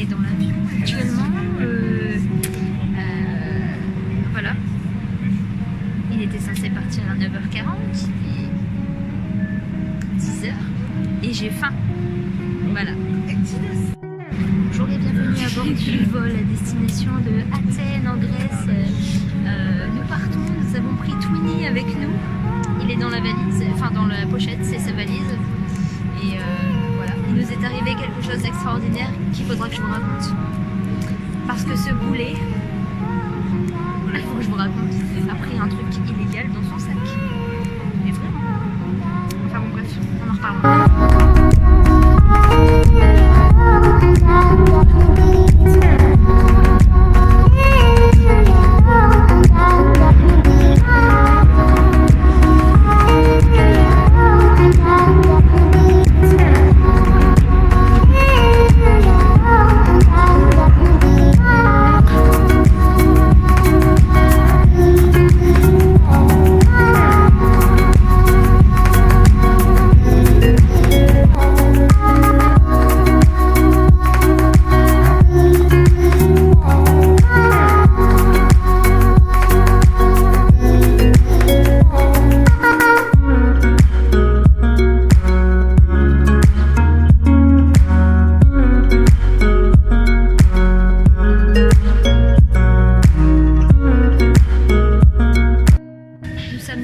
est dans l'avion actuellement. Voilà. Il était censé partir à 9h40, il est 10h et j'ai faim. Voilà. Bonjour et bienvenue à bord du vol à destination de Athènes en Grèce. Nous partons, nous avons pris Twinny avec nous. Il est dans la valise, enfin dans la pochette, c'est sa valise. Et voilà, il nous est arrivé quelque chose d'extraordinaire qu'il faudra que je vous raconte. Parce que ce boulet, il faut que je vous raconte, a pris un truc illégal dans son sac. Mais vraiment. Enfin bon bref, on en reparlera.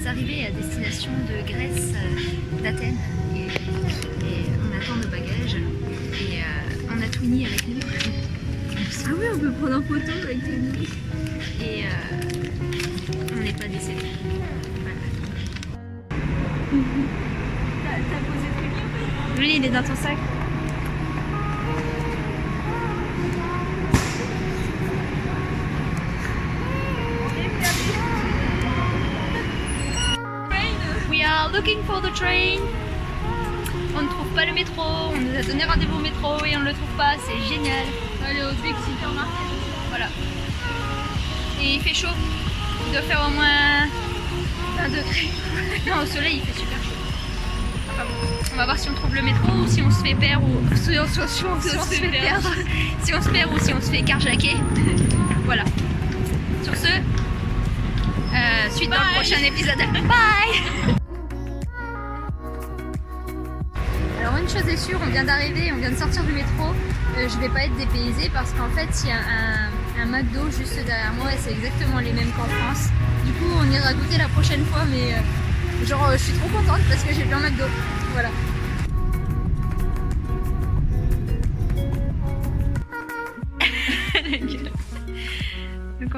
Arrivés à destination de Grèce, d'Athènes, et on attend nos bagages et on a Twinny avec nous. Ah oui, on peut prendre en photo avec Twinny et on n'est pas décédé. Voilà. T'as posé Twinny en fait? Oui, il est dans ton sac. We are looking for the train. On ne trouve pas le métro. On nous a donné rendez-vous au métro et on ne le trouve pas. C'est génial. On va aller au Big Supermarket. Voilà. Et il fait chaud. Il doit faire au moins 20 degrés. Non, au soleil il fait super chaud. Enfin bon. On va voir si on trouve le métro ou si on se fait perdre ou si on se fait perdre. Si on se perd ou si on se fait carjacker. Voilà. Sur ce, suite dans le prochain épisode. Bye. Alors une chose est sûre, on vient d'arriver, on vient de sortir du métro. Je vais pas être dépaysée parce qu'en fait il y a un McDo juste derrière moi et c'est exactement les mêmes qu'en France. Du coup on ira goûter la prochaine fois, mais genre je suis trop contente parce que j'ai vu un McDo. Voilà. Donc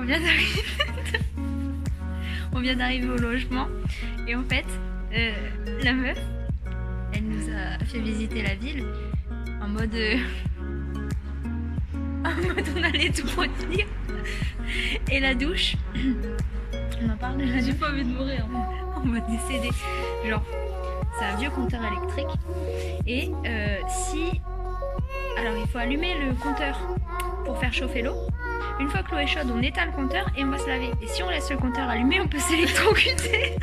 on vient d'arriver au logement et en fait la meuf elle nous a fait visiter la ville en mode on allait tout retenir et la douche on en parle déjà, j'ai pas envie de mourir en mode décédé, genre c'est un vieux compteur électrique et alors il faut allumer le compteur pour faire chauffer l'eau. Une fois que l'eau est chaude, on éteint le compteur et on va se laver. Et si on laisse le compteur allumé, on peut s'électrocuter.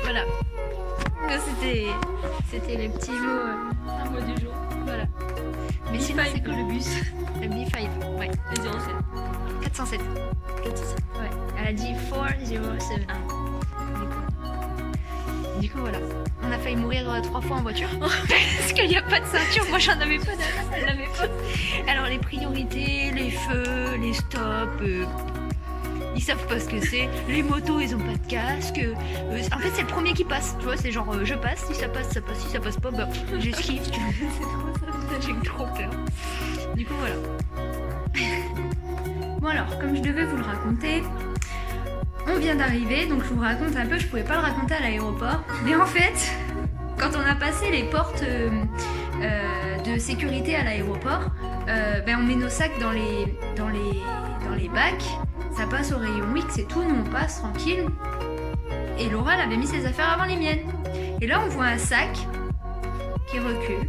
Voilà. Donc c'était les petits mots, un mot du jour. Voilà. Mais sinon c'est que le bus. Le B5, ouais. Le 07. 407. 407. Ouais. Elle a dit 4071. Du coup voilà. On a failli mourir 3 fois en voiture parce qu'il n'y a pas de ceinture. Moi j'en avais pas, elle l'avait pas. Alors les priorités, les feux, les stops, ils savent pas ce que c'est. Les motos ils ont pas de casque. En fait c'est le premier qui passe. Tu vois, c'est genre je passe, si ça passe, ça passe, si ça passe pas, bah j'esquive. C'est trop ça, j'ai trop peur. Du coup voilà. Bon alors, comme je devais vous le raconter, on vient d'arriver, donc je vous raconte un peu, je pouvais pas le raconter à l'aéroport. Mais en fait, quand on a passé les portes de sécurité à l'aéroport, on met nos sacs dans les bacs, ça passe au rayon X et tout, nous on passe tranquille. Et Laura elle avait mis ses affaires avant les miennes. Et là on voit un sac qui recule,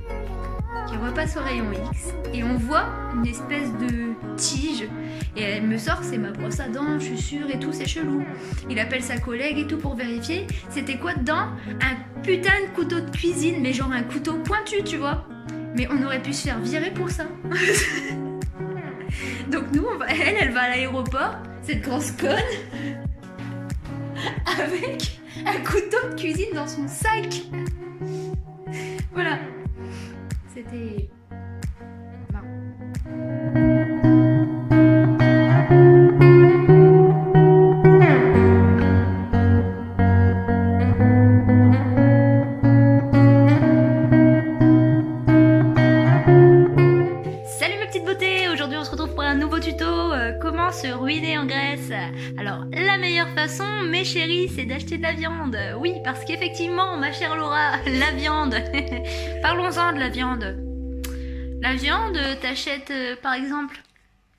qui repasse au rayon X, et on voit une espèce de tige. Et elle me sort, c'est ma brosse à dents, je suis sûre et tout, c'est chelou. Il appelle sa collègue et tout pour vérifier. C'était quoi dedans? Un putain de couteau de cuisine, mais genre un couteau pointu, tu vois. Mais on aurait pu se faire virer pour ça. Donc nous, elle va à l'aéroport, cette grosse conne, avec un couteau de cuisine dans son sac. Voilà. C'était... Aujourd'hui on se retrouve pour un nouveau tuto, comment se ruiner en Grèce. Alors la meilleure façon mes chéris c'est d'acheter de la viande. Oui parce qu'effectivement ma chère Laura, la viande, parlons-en de la viande. La viande t'achètes par exemple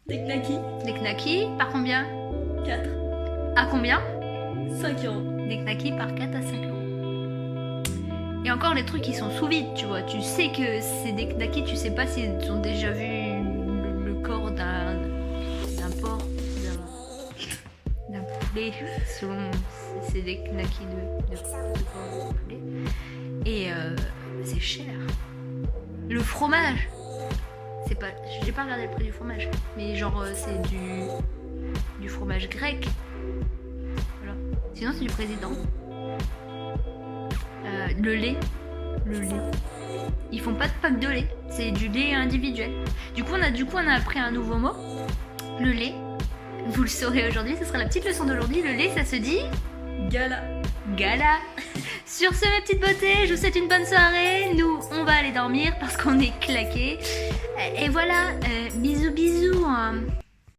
des knackis. Des knackis par combien? 4. À combien? 5 euros. Des knackis par 4 à 5 euros. Et encore les trucs qui sont sous vide, tu vois, tu sais que c'est des knackis, tu sais pas s'ils ont déjà vu le corps d'un porc, d'un poulet, selon c'est des knackis de porc, de poulet. Et c'est cher. Le fromage, c'est pas, j'ai pas regardé le prix du fromage, mais genre c'est du fromage grec. Voilà. Sinon c'est du président. Le lait. Ils font pas de pack de lait, c'est du lait individuel. Du coup on a appris un nouveau mot, le lait. Vous le saurez aujourd'hui, ce sera la petite leçon d'aujourd'hui. Le lait, ça se dit gala. Gala. Sur ce, mes petites beautés, je vous souhaite une bonne soirée. Nous, on va aller dormir parce qu'on est claqués. Et voilà, bisous bisous.